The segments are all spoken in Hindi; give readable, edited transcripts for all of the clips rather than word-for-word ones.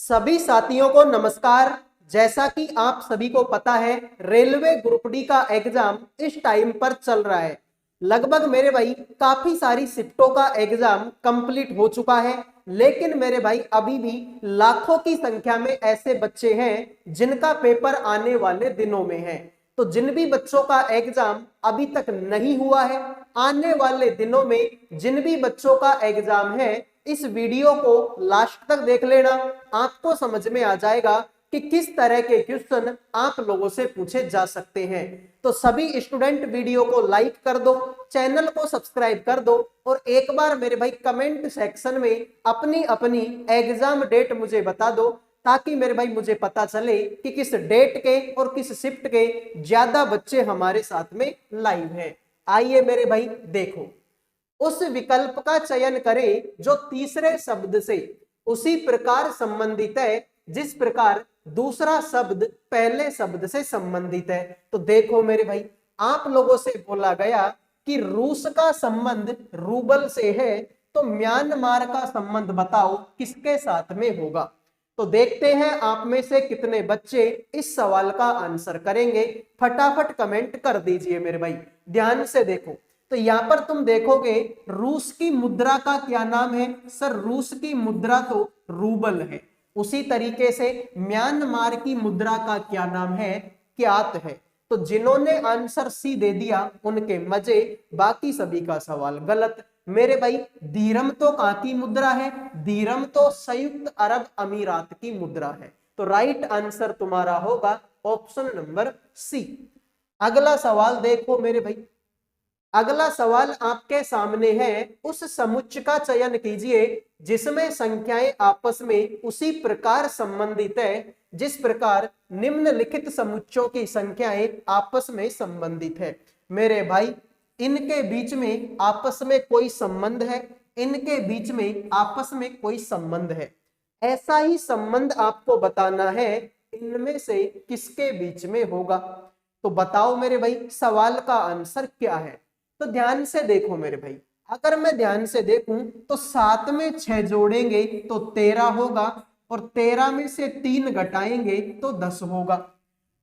सभी साथियों को नमस्कार। जैसा कि आप सभी को पता है, रेलवे ग्रुप डी का एग्जाम इस टाइम पर चल रहा है। लगभग मेरे भाई काफी सारी शिफ्टों का एग्जाम कंप्लीट हो चुका है, लेकिन मेरे भाई अभी भी लाखों की संख्या में ऐसे बच्चे हैं जिनका पेपर आने वाले दिनों में है। तो जिन भी बच्चों का एग्जाम अभी तक नहीं हुआ है, आने वाले दिनों में जिन भी बच्चों का एग्जाम है, इस वीडियो को लास्ट तक देख लेना। आपको समझ में आ जाएगा कि किस तरह के क्वेश्चन आप लोगों से पूछे जा सकते हैं। तो सभी स्टूडेंट वीडियो को लाइक कर दो, चैनल को सब्सक्राइब कर दो और एक बार मेरे भाई कमेंट सेक्शन में अपनी अपनी एग्जाम डेट मुझे बता दो, ताकि मेरे भाई मुझे पता चले कि किस डेट के और किस शिफ्ट के ज्यादा बच्चे हमारे साथ में लाइव हैं। आइए मेरे भाई देखो, उस विकल्प का चयन करें जो तीसरे शब्द से उसी प्रकार संबंधित है जिस प्रकार दूसरा शब्द पहले शब्द से संबंधित है। तो देखो मेरे भाई, आप लोगों से बोला गया कि रूस का संबंध रूबल से है, तो म्यांमार का संबंध बताओ किसके साथ में होगा। तो देखते हैं आप में से कितने बच्चे इस सवाल का आंसर करेंगे। फटाफट कमेंट कर दीजिए मेरे भाई। ध्यान से देखो, तो यहां पर तुम देखोगे रूस की मुद्रा का क्या नाम है। सर रूस की मुद्रा तो रूबल है। उसी तरीके से म्यांमार की मुद्रा का क्या नाम है, क्यात है। तो जिन्होंने आंसर सी दे दिया उनके मजे, बाकी सभी का सवाल गलत। मेरे भाई दीरम तो कहां की मुद्रा है, दीरम तो संयुक्त अरब अमीरात की मुद्रा है। तो राइट आंसर तुम्हारा होगा ऑप्शन नंबर सी। अगला सवाल देखो मेरे भाई, अगला सवाल आपके सामने है। उस समुच्चय का चयन कीजिए जिसमें संख्याएं आपस में उसी प्रकार संबंधित है जिस प्रकार निम्नलिखित समुच्चयों की संख्याएं आपस में संबंधित है। मेरे भाई इनके बीच में आपस में कोई संबंध है, इनके बीच में आपस में कोई संबंध है। ऐसा ही संबंध आपको बताना है इनमें से किसके बीच में होगा। तो बताओ मेरे भाई सवाल का आंसर क्या है। तो ध्यान से देखो मेरे भाई, अगर मैं ध्यान से देखूं तो 7 में 6 जोड़ेंगे तो 13 होगा, और 13 में से 3 घटाएंगे तो 10 होगा।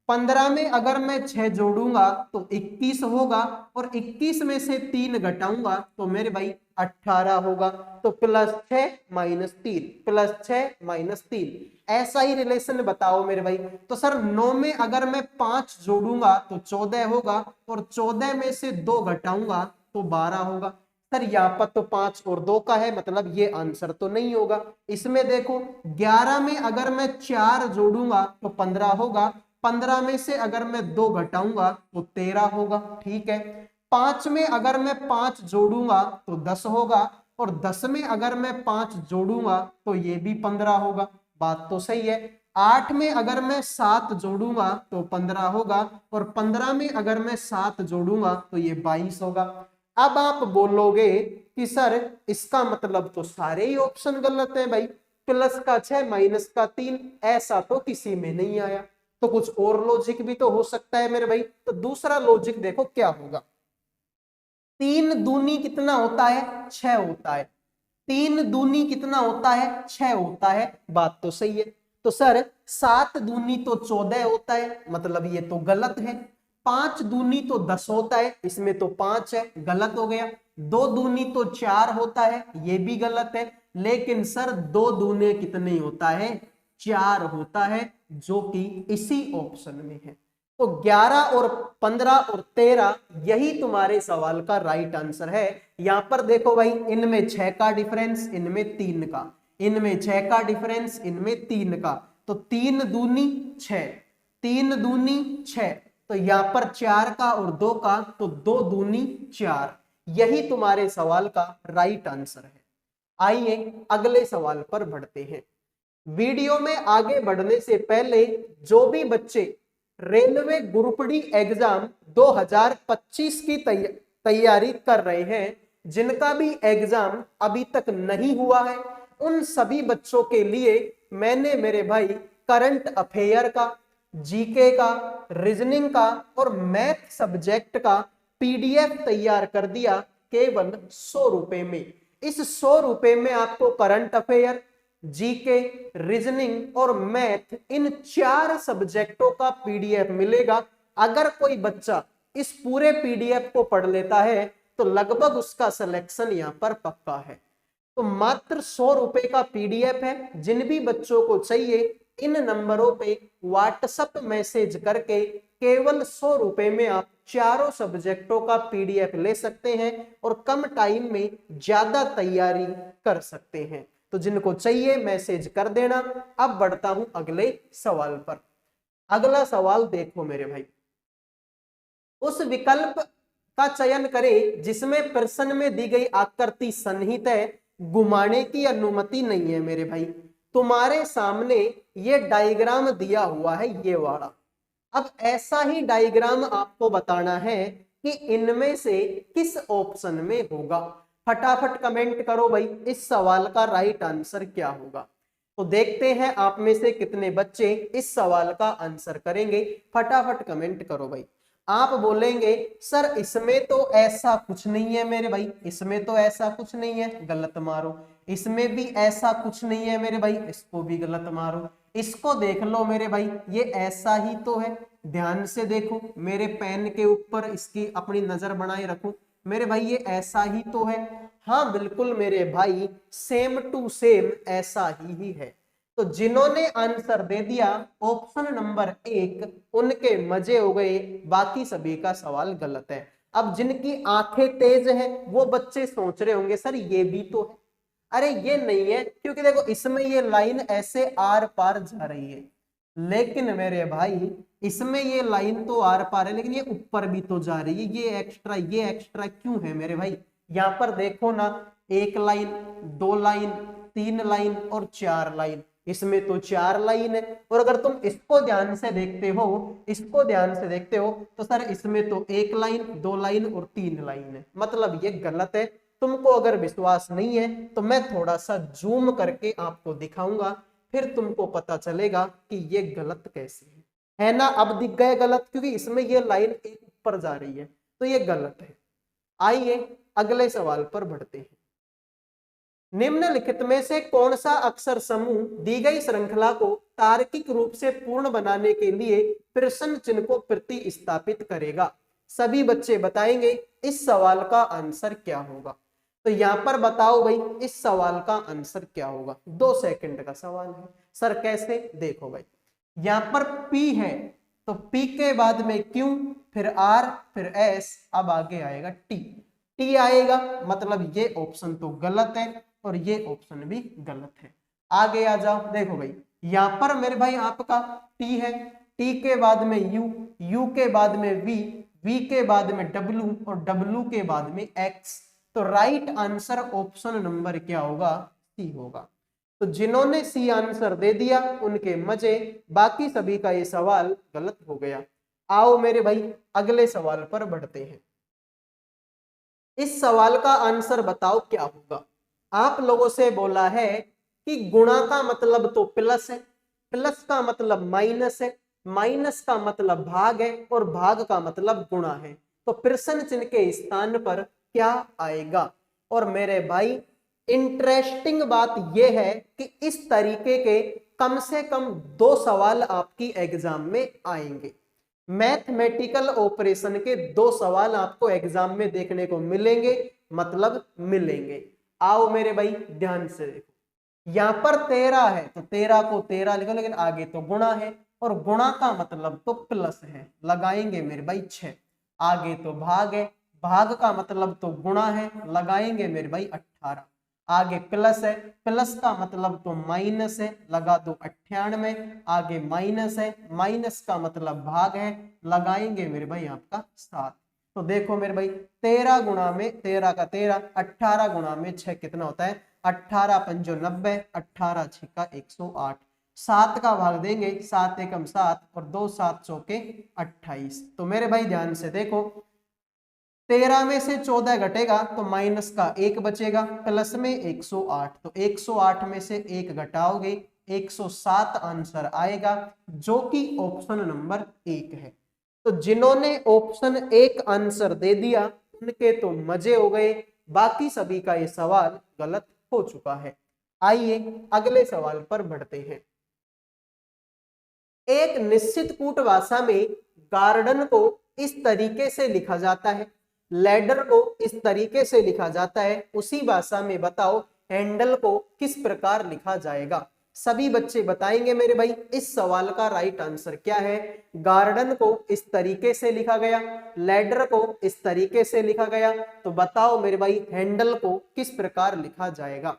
15 में अगर मैं 6 जोड़ूंगा तो 21 होगा, और 21 में से 3 घटाऊंगा तो मेरे भाई 18 होगा। तो +6 -3 +6 -3, ऐसा ही रिलेशन बताओ मेरे भाई। तो सर 9 में अगर मैं 5 जोड़ूंगा तो 14 होगा, और 14 में से 2 घटाऊंगा तो 12 होगा। सर यहाँ पर तो 5 और 2 का है, मतलब ये आंसर तो नहीं होगा। इसमें देखो 11 में अगर मैं 4 जोड़ूंगा तो 15 होगा, 15 में से अगर मैं 2 घटाऊंगा तो 13 होगा। ठीक है, 5 में अगर मैं 5 जोड़ूंगा तो 10 होगा, और 10 में अगर मैं 5 जोड़ूंगा तो ये भी 15 होगा। बात तो सही है। 8 में अगर मैं 7 जोड़ूंगा तो 15 होगा, और 15 में अगर मैं 7 जोड़ूंगा तो ये 22 होगा। अब आप बोलोगे कि सर इसका मतलब तो सारे ही ऑप्शन गलत है भाई, +6 -3, ऐसा तो किसी में नहीं आया। तो कुछ और लॉजिक भी तो हो सकता है मेरे भाई। तो दूसरा लॉजिक देखो क्या होगा। 3 दूनी कितना होता है, 6 होता है। 3 दूनी कितना होता है, 6 होता है। बात तो सही है। तो सर 7 दूनी तो 14 होता है, मतलब ये तो गलत है। 5 दूनी तो 10 होता है, इसमें तो 5 है, गलत हो गया। 2 दूनी तो 4 होता है, ये भी गलत है। लेकिन सर 2 दूने कितने होता है, 4 होता है, जो कि इसी ऑप्शन में है। तो 11 और 15 और 13 यही तुम्हारे सवाल का राइट आंसर है। यहां पर देखो भाई, इनमें 6 का डिफरेंस, इनमें 3 का, इनमें 6 का डिफरेंस, इनमें 3 का। तो 3 दूनी 6, 3 दूनी 6, तो यहां पर 4 का और 2 का, तो 2 दूनी 4, यही तुम्हारे सवाल का राइट आंसर है। आइए अगले सवाल पर बढ़ते हैं। वीडियो में आगे बढ़ने से पहले जो भी बच्चे रेलवे ग्रुप डी एग्जाम 2025 की तैयारी कर रहे हैं, जिनका भी एग्जाम अभी तक नहीं हुआ है, उन सभी बच्चों के लिए मैंने मेरे भाई करंट अफेयर का, जीके का, रीजनिंग का और मैथ सब्जेक्ट का पीडीएफ तैयार कर दिया केवल 100 रुपए में। इस 100 रुपए में आपको करंट अफेयर, जीके, रीजनिंग और मैथ, इन 4 सब्जेक्टों का पीडीएफ मिलेगा। अगर कोई बच्चा इस पूरे पीडीएफ को पढ़ लेता है तो लगभग उसका सिलेक्शन यहाँ पर पक्का है। तो मात्र 100 रुपए का पीडीएफ है। जिन भी बच्चों को चाहिए इन नंबरों पे व्हाट्सएप मैसेज करके केवल 100 रुपए में आप चारों सब्जेक्टों का पीडीएफ ले सकते हैं और कम टाइम में ज्यादा तैयारी कर सकते हैं। तो जिनको चाहिए मैसेज कर देना। अब बढ़ता हूं अगले सवाल पर। अगला सवाल देखो मेरे भाई, उस विकल्प का चयन करें जिसमें प्रश्न में दी गई आकृति सन्निहित है, घुमाने की अनुमति नहीं है। मेरे भाई तुम्हारे सामने ये डायग्राम दिया हुआ है, ये वाला। अब ऐसा ही डायग्राम आपको बताना है कि इनमें से किस ऑप्शन में होगा। फटाफट कमेंट करो भाई, इस सवाल का राइट आंसर क्या होगा। तो देखते हैं आप में से कितने बच्चे इस सवाल का आंसर करेंगे। फटाफट कमेंट करो भाई। आप बोलेंगे सर इसमें तो ऐसा कुछ नहीं है मेरे भाई, इसमें तो ऐसा कुछ नहीं है, गलत मारो। इसमें भी ऐसा कुछ नहीं है मेरे भाई, इसको भी गलत मारो। इसको देख लो मेरे भाई, ये ऐसा ही तो है। ध्यान से देखो, मेरे पेन के ऊपर इसकी अपनी नजर बनाए रखो मेरे भाई, ये ऐसा ही तो है। हाँ बिल्कुल मेरे भाई, सेम टू सेम ऐसा ही है। तो जिन्होंने आंसर दे दिया ऑप्शन नंबर 1, उनके मजे हो गए, बाकी सभी का सवाल गलत है। अब जिनकी आंखें तेज हैं वो बच्चे सोच रहे होंगे सर ये भी तो है। अरे ये नहीं है, क्योंकि देखो इसमें ये लाइन ऐसे आर पार जा रही है, लेकिन मेरे भाई इसमें ये लाइन तो आर पार है लेकिन ये ऊपर भी तो जा रही है। ये एक्स्ट्रा क्यों है मेरे भाई? यहाँ पर देखो ना, 1 लाइन, 2 लाइन, 3 लाइन और 4 लाइन। इसमें तो 4 लाइन है। और अगर तुम इसको ध्यान से देखते हो, इसको ध्यान से देखते हो तो सर इसमें तो 1 लाइन, 2 लाइन और 3 लाइन है, मतलब ये गलत है। तुमको अगर विश्वास नहीं है तो मैं थोड़ा सा जूम करके आपको दिखाऊंगा, फिर तुमको पता चलेगा कि ये गलत कैसे है ना। अब दिख गए गलत, क्योंकि इसमें ये लाइन एक ऊपर जा रही है तो ये गलत है। आइए अगले सवाल पर बढ़ते हैं। निम्नलिखित में से कौन सा अक्षर समूह दी गई श्रृंखला को तार्किक रूप से पूर्ण बनाने के लिए प्रश्न चिन्ह को प्रतिस्थापित करेगा? सभी बच्चे बताएंगे इस सवाल का आंसर क्या होगा। तो यहां पर बताओ भाई इस सवाल का आंसर क्या होगा। 2 सेकंड का सवाल है। सर कैसे? देखो भाई, यहां पर P है तो P के बाद में Q, फिर R, फिर S, अब आगे आएगा T आएगा, मतलब ये ऑप्शन तो गलत है और ये ऑप्शन भी गलत है। आगे आ जाओ, देखो भाई यहां पर मेरे भाई आपका T है, T के बाद में U के बाद में V के बाद में W और W के बाद में X। तो राइट आंसर ऑप्शन नंबर क्या होगा? सी होगा। तो जिन्होंने सी आंसर दे दिया उनके मजे, बाकी सभी का ये सवाल गलत हो गया। आओ मेरे भाई अगले सवाल पर बढ़ते हैं। इस सवाल का आंसर बताओ क्या होगा। आप लोगों से बोला है कि गुणा का मतलब तो प्लस है, प्लस का मतलब माइनस है, माइनस का मतलब भाग है और भाग का मतलब गुणा है। तो प्रश्न चिन्ह के स्थान पर क्या आएगा? और मेरे भाई इंटरेस्टिंग बात यह है कि इस तरीके के कम से कम 2 सवाल आपकी एग्जाम में आएंगे। मैथमेटिकल ऑपरेशन के 2 सवाल आपको एग्जाम में देखने को मिलेंगे, मतलब मिलेंगे। आओ मेरे भाई ध्यान से देखो, यहां पर 13 है तो 13 को 13 लिखो, लेकिन आगे तो गुणा है और गुणा का मतलब तो प्लस है, लगाएंगे मेरे भाई 6। आगे तो भाग है, भाग का मतलब तो गुणा है, लगाएंगे मेरे भाई 18। आगे प्लस है, प्लस का मतलब तो माइनस है, लगा दो 98। आगे माइनस है, माइनस का मतलब भाग है, लगाएंगे मेरे भाई आपका 7। तो देखो मेरे भाई 13 गुणा में 13 का 13, 18 गुणा में 6 कितना होता है? 18 पंजो 90, 18 छिक्का 108। 7 का भाग देंगे, 7 एकम 7 और 2 7 चौके 28। तो मेरे भाई ध्यान से देखो, 13 में से 14 घटेगा तो माइनस का 1 बचेगा, प्लस में 108। तो 108 में से 1 घटाओगे 107 आंसर आएगा, जो कि ऑप्शन नंबर 1 है। तो जिन्होंने ऑप्शन 1 आंसर दे दिया उनके तो मजे हो गए, बाकी सभी का ये सवाल गलत हो चुका है। आइए अगले सवाल पर बढ़ते हैं। एक निश्चित कूट भाषा में गार्डन को इस तरीके से लिखा जाता है, लैडर को इस तरीके से लिखा जाता है, उसी भाषा में बताओ हैंडल को किस प्रकार लिखा जाएगा। सभी बच्चे बताएंगे मेरे भाई इस सवाल का राइट आंसर क्या है। गार्डन को इस तरीके से लिखा गया, लैडर को इस तरीके से लिखा गया, तो बताओ मेरे भाई हैंडल को किस प्रकार लिखा जाएगा।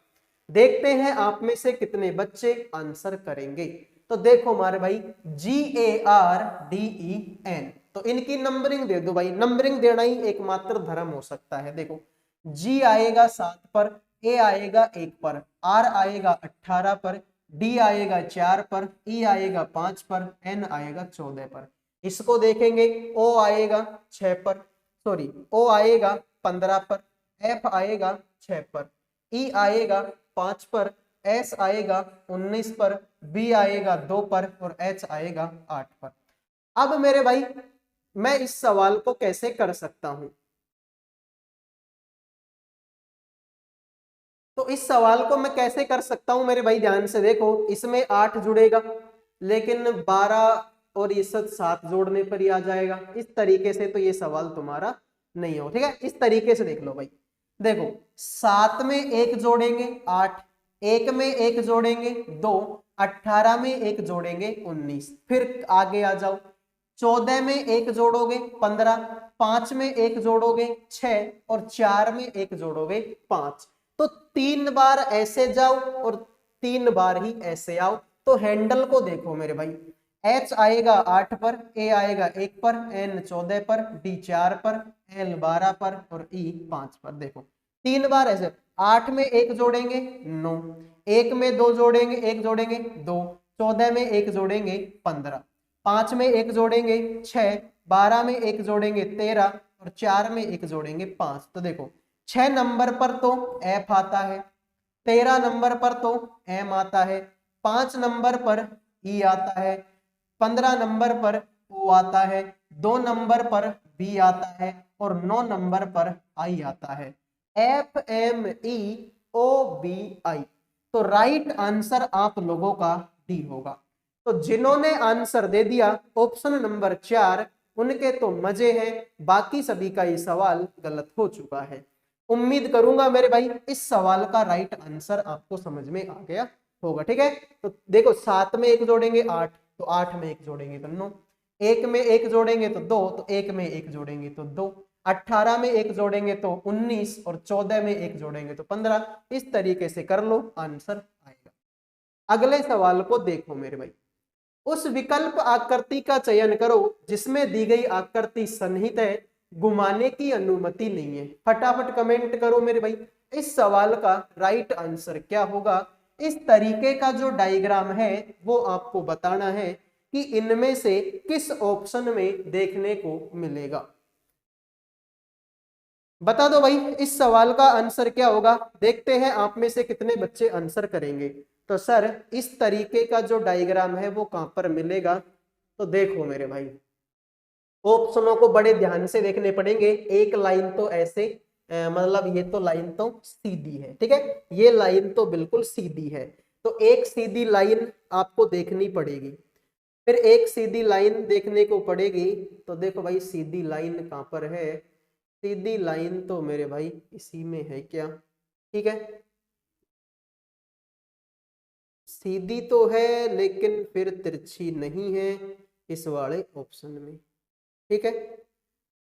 देखते हैं आप में से कितने बच्चे आंसर करेंगे। तो देखो हमारे भाई GARDEN, तो इनकी नंबरिंग दे दो भाई, नंबरिंग देना ही एकमात्र धर्म हो सकता है। देखो G आएगा 7 पर, A आएगा 1 पर, R आएगा 18 पर, D आएगा 4 पर, E आएगा 5 पर, N आएगा 14 पर। इसको देखेंगे O आएगा 6 पर, सॉरी O आएगा 15 पर, F आएगा 6 पर, E आएगा 5 पर, S आएगा 19 पर, B आएगा 2 पर और H आएगा 8 पर। अब मेरे भाई मैं इस सवाल को कैसे कर सकता हूं, तो इस सवाल को मैं कैसे कर सकता हूं मेरे भाई, ध्यान से देखो, इसमें 8 जुड़ेगा लेकिन 12 और ये 7 जोड़ने पर ही आ जाएगा। इस तरीके से तो ये सवाल तुम्हारा नहीं हो, ठीक है। इस तरीके से देख लो भाई, देखो 7 में 1 जोड़ेंगे 8, 1 में 1 जोड़ेंगे 2, 18 में 1 जोड़ेंगे 19, फिर आगे आ जाओ 14 में 1 जोड़ोगे 15, 5 में 1 जोड़ोगे 6 और 4 में 1 जोड़ोगे 5। तो 3 बार ऐसे जाओ और 3 बार ही ऐसे आओ। तो हैंडल को देखो मेरे भाई, H आएगा 8 पर, A आएगा 1 पर, N 14 पर, D 4 पर, L 12 पर और E 5 पर। देखो 3 बार ऐसे, 8 में 1 जोड़ेंगे 9, 1 में 2 जोड़ेंगे 1 जोड़ेंगे 2, 14 में 1 जोड़ेंगे 15, 5 में 1 जोड़ेंगे 6, 12 में 1 जोड़ेंगे 13 और 4 में 1 जोड़ेंगे 5। तो देखो 6 नंबर पर तो F आता है, 13 नंबर पर तो M आता है, 5 नंबर पर E आता है, 15 नंबर पर O आता है, 2 नंबर पर B आता है और 9 नंबर पर I आता है। FMEOBI। तो राइट आंसर आप लोगों का डी होगा। तो जिन्होंने आंसर दे दिया ऑप्शन नंबर 4, उनके तो मजे हैं, बाकी सभी का ये सवाल गलत हो चुका है। उम्मीद करूंगा मेरे भाई इस सवाल का राइट आंसर आपको समझ में आ गया होगा, ठीक है। तो देखो 7 में 1 जोड़ेंगे 8, तो 8 में 1 जोड़ेंगे तो 9, 1 में 1 जोड़ेंगे तो 2, तो 1 में 1 जोड़ेंगे तो 2, 18 में 1 जोड़ेंगे तो 19 और 14 में 1 जोड़ेंगे तो 15। इस तरीके से कर लो, आंसर आएगा। अगले सवाल को देखो मेरे भाई, उस विकल्प आकृति का चयन करो जिसमें दी गई आकृति सन्निहित है, घुमाने की अनुमति नहीं है। फटाफट कमेंट करो मेरे भाई इस सवाल का राइट आंसर क्या होगा। इस तरीके का जो डायग्राम है वो आपको बताना है कि इनमें से किस ऑप्शन में देखने को मिलेगा। बता दो भाई इस सवाल का आंसर क्या होगा। देखते हैं आप में से कितने बच्चे आंसर करेंगे। तो सर इस तरीके का जो डायग्राम है वो कहां पर मिलेगा, तो देखो मेरे भाई ऑप्शनों को बड़े ध्यान से देखने पड़ेंगे। एक लाइन तो ऐसे मतलब ये तो लाइन तो सीधी है, ठीक है, ये लाइन तो बिल्कुल सीधी है, तो एक सीधी लाइन आपको देखनी पड़ेगी, फिर एक सीधी लाइन देखने को पड़ेगी। तो देखो भाई सीधी लाइन कहां पर है, सीधी लाइन तो मेरे भाई इसी में है क्या, ठीक है, सीधी तो है लेकिन फिर तिरछी नहीं है इस वाले ऑप्शन में, ठीक है।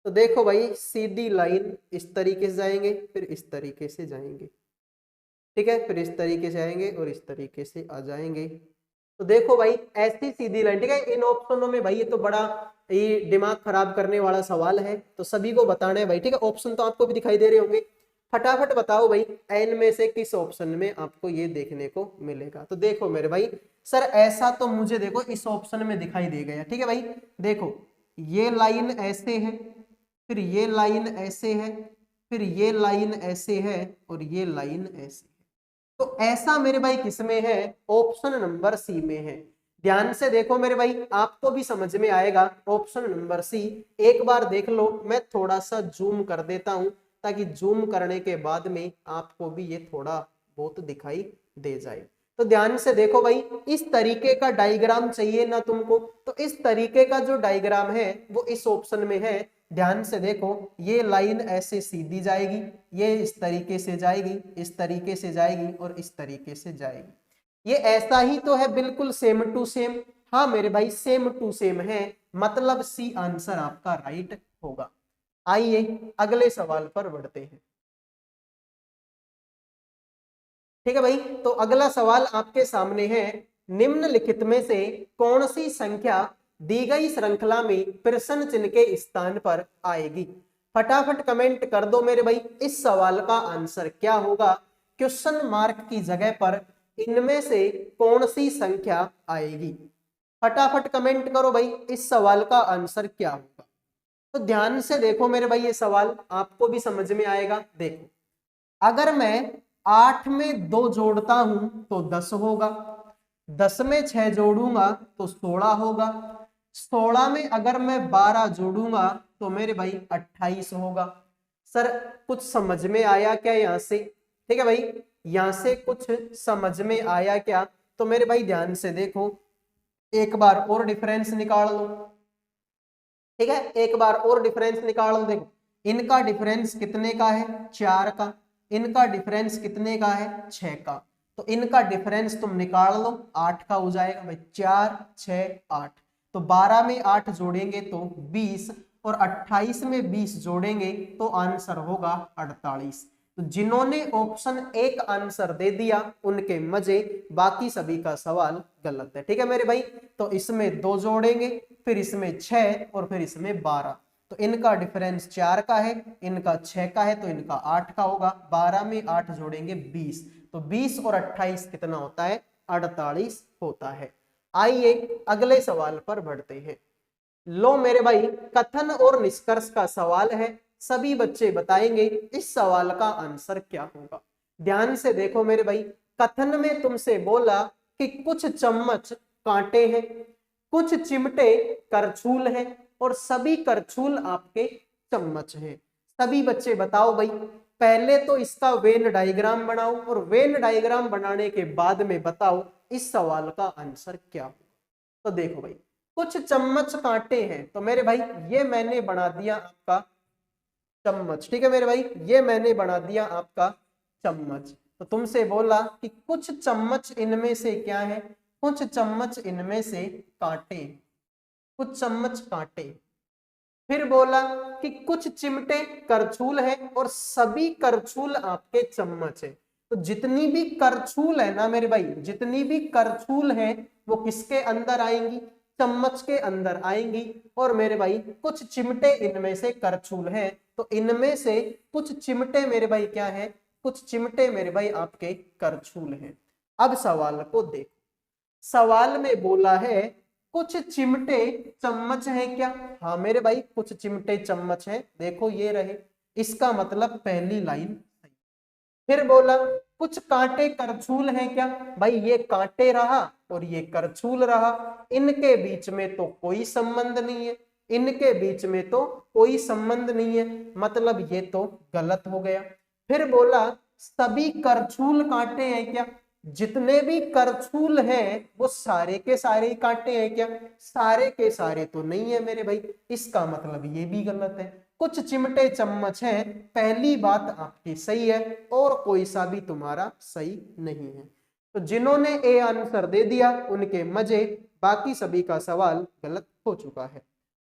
तो देखो भाई सीधी लाइन इस तरीके से जाएंगे, फिर इस तरीके से जाएंगे, ठीक है, फिर इस तरीके से आएंगे और इस तरीके से आ जाएंगे। तो देखो भाई ऐसी सीधी लाइन, ठीक है। इन ऑप्शनों में भाई ये तो बड़ा ये दिमाग खराब करने वाला सवाल है, तो सभी को बताना है भाई, ठीक है। ऑप्शन तो आपको भी दिखाई दे रहे होंगे, फटाफट बताओ भाई एन में से किस ऑप्शन में आपको ये देखने को मिलेगा। तो देखो मेरे भाई सर ऐसा तो मुझे देखो इस ऑप्शन में दिखाई दे गया, ठीक है भाई। देखो ये लाइन ऐसे है, फिर ये लाइन ऐसे है, फिर ये लाइन ऐसे है और ये लाइन ऐसे है। तो ऐसा मेरे भाई किसमें है, ऑप्शन नंबर सी में है। ध्यान से देखो मेरे भाई आपको भी समझ में आएगा, ऑप्शन नंबर सी। एक बार देख लो, मैं थोड़ा सा जूम कर देता हूं ताकि जूम करने के बाद में आपको भी ये थोड़ा बहुत दिखाई दे जाए। तो ध्यान से देखो भाई, इस तरीके का डायग्राम चाहिए ना तुमको, तो इस तरीके का जो डायग्राम है वो इस ऑप्शन में है। ध्यान से देखो, ये लाइन ऐसे सीधी जाएगी, ये इस तरीके से जाएगी, इस तरीके से जाएगी और इस तरीके से जाएगी। ये ऐसा ही तो है, बिल्कुल सेम टू सेम। हाँ मेरे भाई, सेम टू सेम है, मतलब सी आंसर आपका राइट होगा। आइए अगले सवाल पर बढ़ते हैं। ठीक है भाई, तो अगला सवाल आपके सामने है, निम्नलिखित में से कौन सी संख्या दी गई श्रृंखला में प्रश्न चिन्ह के स्थान पर आएगी। फटाफट कमेंट कर दो मेरे भाई, इस सवाल का आंसर क्या होगा। क्वेश्चन मार्क की जगह पर इनमें से कौन सी संख्या आएगी। फटाफट कमेंट करो भाई, इस सवाल का आंसर क्या होगा। तो ध्यान से देखो मेरे भाई, ये सवाल आपको भी समझ में आएगा। देखो, अगर मैं 8 में 2 जोड़ता हूं तो 10 होगा, 10 में 6 जोड़ूंगा तो 16 होगा, 16 में अगर मैं 12 जोड़ूंगा तो मेरे भाई 28 होगा। सर कुछ समझ में आया क्या यहां से? ठीक है भाई, यहां से कुछ समझ में आया क्या? तो मेरे भाई ध्यान से देखो, एक बार और डिफरेंस निकाल लो। ठीक है, एक बार और डिफरेंस निकाल लो। देखो, इनका डिफरेंस कितने का है? 4 का। इनका डिफरेंस कितने का है? 6 का। तो इनका डिफरेंस तुम निकाल लो, 8 का हो जाएगा भाई। 4 6 8, तो 12 में 8 जोड़ेंगे तो 20, और 28 में 20 जोड़ेंगे तो आंसर होगा 48। तो जिन्होंने ऑप्शन एक आंसर दे दिया उनके मजे, बाकी सभी का सवाल गलत है। ठीक है मेरे भाई, तो इसमें 2 जोड़ेंगे, फिर इसमें 6 और फिर इसमें 12, तो इनका डिफरेंस 4 का है, इनका 6 का है, तो इनका 8 का होगा। 12 में 8 जोड़ेंगे 20, तो 20 और 28 कितना होता है? 48 होता है। आइए अगले सवाल पर बढ़ते हैं। लो मेरे भाई, कथन और निष्कर्ष का सवाल है, सभी बच्चे बताएंगे इस सवाल का आंसर क्या होगा। ध्यान से देखो मेरे भाई, कथन में तुमसे बोला कि कुछ चम्मच कांटे हैं, कुछ चिमटे करछूल हैं और सभी करछूल आपके चम्मच हैं। सभी बच्चे बताओ भाई, पहले तो इसका वेन डायग्राम बनाओ और वेन डायग्राम बनाने के बाद में बताओ इस सवाल का आंसर क्या होगा। तो देखो भाई, कुछ चम्मच कांटे हैं, तो मेरे भाई ये मैंने बना दिया आपका चम्मच। ठीक है मेरे भाई, ये मैंने बना दिया आपका चम्मच। तो तुमसे बोला कि कुछ चम्मच इनमें से क्या है? कुछ चम्मच इनमें से कांटे, कुछ चम्मच कांटे। फिर बोला कि कुछ चिमटे करछूल है और सभी करछूल आपके चम्मच है। तो जितनी भी करछूल है ना मेरे भाई, जितनी भी करछूल है वो किसके अंदर आएंगी? चम्मच के अंदर आएंगी। और मेरे भाई कुछ चिमटे इनमें से करछूल है, तो इनमें से कुछ चिमटे मेरे भाई क्या है? कुछ चिमटे मेरे भाई आपके करछूल हैं। अब सवाल को देखो, सवाल में बोला है कुछ चिमटे चम्मच है क्या? हाँ मेरे भाई, कुछ चिमटे चम्मच है, देखो ये रहे, इसका मतलब पहली लाइन सही। फिर बोला कुछ कांटे करछूल है क्या? भाई ये कांटे रहा और ये करछूल रहा, इनके बीच में तो कोई संबंध नहीं है, इनके बीच में तो कोई संबंध नहीं है, मतलब ये तो गलत हो गया। फिर बोला सभी करछूल कांटे हैं क्या? जितने भी करछूल हैं वो सारे के सारे कांटे हैं क्या? सारे के सारे तो नहीं है मेरे भाई, इसका मतलब ये भी गलत है। कुछ चिमटे चम्मच हैं, पहली बात आपकी सही है और कोई सा भी तुम्हारा सही नहीं है। तो जिन्होंने ए आंसर दे दिया उनके मजे, बाकी सभी का सवाल गलत हो चुका है।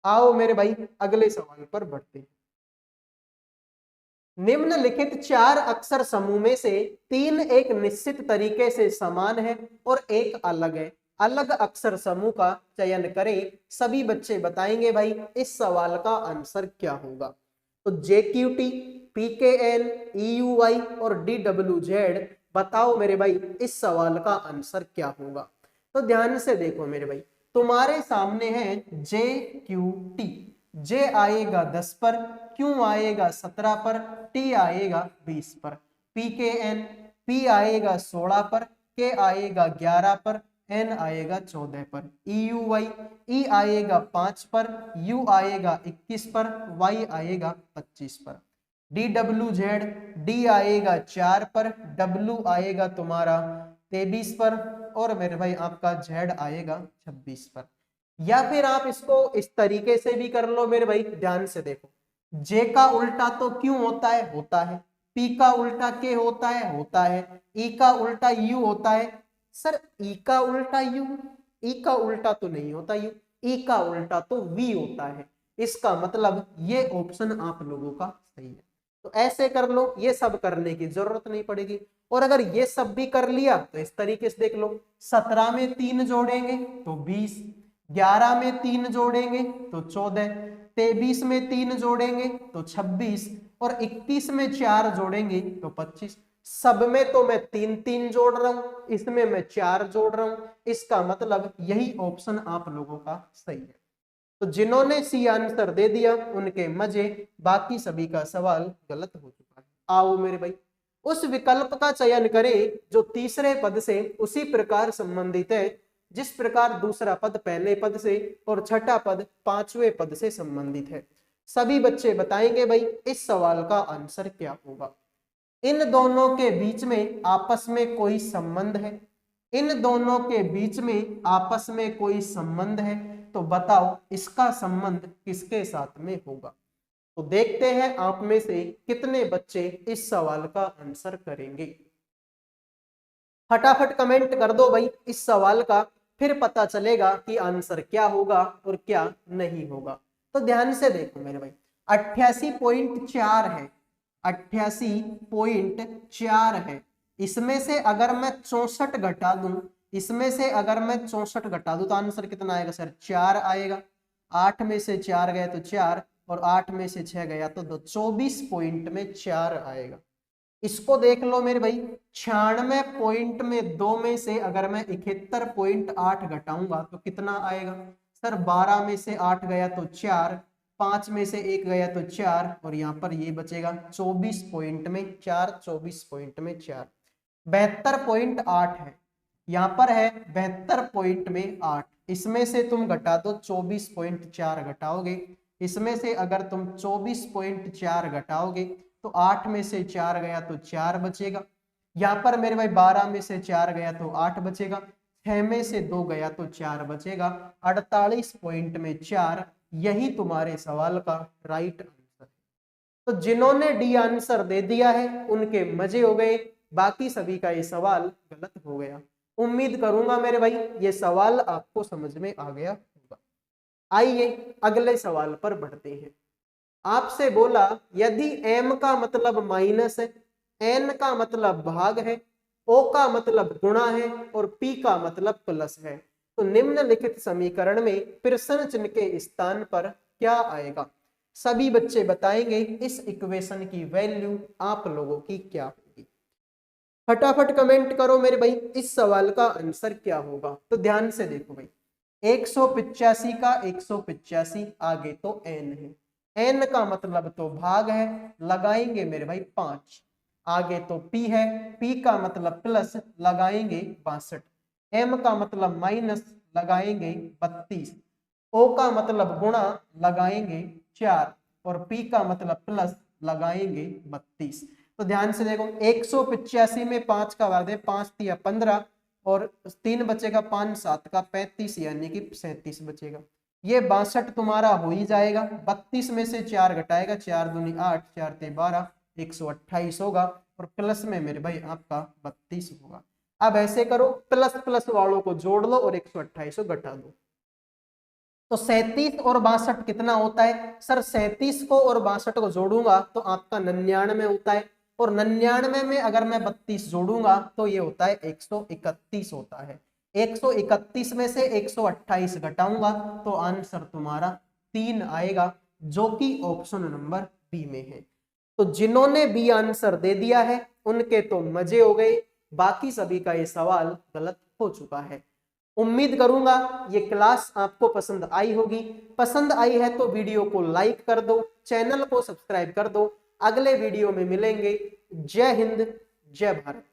आओ मेरे भाई अगले सवाल पर बढ़ते हैं। निम्नलिखित 4 अक्षर समूह में से 3 एक निश्चित तरीके से समान है और एक अलग है। अलग अक्षर समूह का चयन करें। सभी बच्चे बताएंगे भाई इस सवाल का आंसर क्या होगा। तो JQT, PKN, EUI और DWZ, बताओ मेरे भाई इस सवाल का आंसर क्या होगा। तो ध्यान से देखो मेरे भाई, तुम्हारे सामने है JQT, J आएगा 10 पर, Q आएगा 17 पर, T आएगा 20 पर, PKN, P आएगा 16 पर, K आएगा 11 पर, N आएगा 14 पर, EUI, E आएगा 5 पर, U आएगा 21 पर, Y आएगा 25 पर, DWZ, D आएगा 4 पर, W आएगा तुम्हारा 23 पर, और मेरे भाई आपका Z आएगा 26 पर। या फिर आप इसको इस तरीके से भी कर लो मेरे भाई, ध्यान से देखो, J का उल्टा तो Q होता है, P का उल्टा K होता है, E का उल्टा U होता है। सर E का उल्टा U, E का उल्टा तो नहीं होता U, E का उल्टा तो V होता है। इसका मतलब ये ऑप्शन आप लोगों का सही है। तो ऐसे कर लो, ये सब करने की जरूरत नहीं पड़ेगी। और अगर ये सब भी कर लिया तो इस तरीके से देख लो, 17 में 3 जोड़ेंगे तो 20, 11 में 3 जोड़ेंगे तो 14, 23 में 3 जोड़ेंगे तो 26, और 21 में 4 जोड़ेंगे तो 25। सब में तो मैं 3 जोड़ रहा हूं, इसमें मैं 4 जोड़ रहा हूं। इसका मतलब यही ऑप्शन आप लोगों का सही है। तो जिन्होंने सी आंसर दे दिया उनके मजे, बाकी सभी का सवाल गलत हो चुका है। आओ मेरे भाई, उस विकल्प का चयन करें जो तीसरे पद से उसी प्रकार संबंधित है जिस प्रकार दूसरा पद पहले पद से और छठा पद पांचवें पद से संबंधित है। सभी बच्चे बताएंगे भाई इस सवाल का आंसर क्या होगा। इन दोनों के बीच में आपस में कोई संबंध है, इन दोनों के बीच में आपस में कोई संबंध है, तो बताओ इसका संबंध किसके साथ में होगा। तो देखते हैं आप में से कितने बच्चे इस सवाल का आंसर करेंगे। फटाफट कमेंट कर दो भाई इस सवाल का, फिर पता चलेगा कि आंसर क्या होगा और क्या नहीं होगा। तो ध्यान से देखो मेरे भाई, 88.4 है, 88.4 है। इसमें से अगर मैं 64 घटा दूं, इसमें से अगर मैं 64 घटा दूं तो आंसर कितना आएगा सर, 4 आएगा। 8 में से 4 गए तो 4, और 8 में से 6 गया तो 2, 24 पॉइंट में 4 आएगा। इसको देख लो मेरे भाई, 96 पॉइंट में 2 में से अगर मैं 71.8 घटाऊंगा तो कितना आएगा सर, 12 में से 8 गया तो 4, 5 में से 1 गया तो 4, और यहाँ पर ये बचेगा 24 पॉइंट में 4, 24 पॉइंट में 4, 72.8 है। यहाँ पर है 72.8, इसमें से तुम घटा दो 24.4 घटाओगे, इसमें से अगर तुम 24.4 घटाओगे तो 8 में से 4 गया तो 4 बचेगा। यहाँ पर मेरे भाई 12 में से 4 गया तो 8 बचेगा, 6 में से 2 गया तो 4 बचेगा, 48 पॉइंट में 4। यही तुम्हारे सवाल का राइट आंसर है। तो जिन्होंने डी आंसर दे दिया है उनके मजे हो गए, बाकी सभी का ये सवाल गलत हो गया। उम्मीद करूंगा मेरे भाई ये सवाल आपको समझ में आ गया होगा। आइए अगले सवाल पर बढ़ते हैं। आपसे बोला यदि m का मतलब माइनस है, n का मतलब भाग है, o का मतलब गुणा है और p का मतलब प्लस है, तो निम्नलिखित समीकरण में प्रश्न चिन्ह के स्थान पर क्या आएगा। सभी बच्चे बताएंगे इस इक्वेशन की वैल्यू आप लोगों की क्या होगी। फटाफट कमेंट करो मेरे भाई इस सवाल का आंसर क्या होगा। तो ध्यान से देखो भाई, 185 का 185 आगे तो n है, n का मतलब तो भाग है, लगाएंगे मेरे भाई 5, आगे तो p है, p का मतलब प्लस, लगाएंगे 62, m का मतलब माइनस, लगाएंगे 32, o का मतलब गुणा, लगाएंगे 4, और p का मतलब प्लस, लगाएंगे 32। तो ध्यान से देखो, 185 में 5 का भाग दे, 5 तिया 15 और 3 बचेगा, 5 7 का 35 यानी कि 37 बचेगा। ये 62 तुम्हारा हो ही जाएगा। 32 में से 4 घटाएगा, 4 दूनी 8, 4 ते 12, 128 होगा, और प्लस में मेरे भाई आपका 32 होगा। अब ऐसे करो, प्लस प्लस वालों को जोड़ लो और 128 को घटा दो। तो 37 और 62 कितना होता है सर, 37 को और 62 को जोड़ूंगा तो आपका 99 होता है, और 99 में अगर मैं 32 जोड़ूंगा तो ये होता है 131 होता है। 131 में से 128 घटाऊंगा तो आंसर तुम्हारा 3 आएगा, जो कि ऑप्शन नंबर बी में है। तो जिन्होंने बी आंसर दे दिया है उनके तो मजे हो गए, बाकी सभी का ये सवाल गलत हो चुका है। उम्मीद करूंगा ये क्लास आपको पसंद आई होगी। पसंद आई है तो वीडियो को लाइक कर दो, चैनल को सब्सक्राइब कर दो। अगले वीडियो में मिलेंगे। जय हिंद, जय भारत।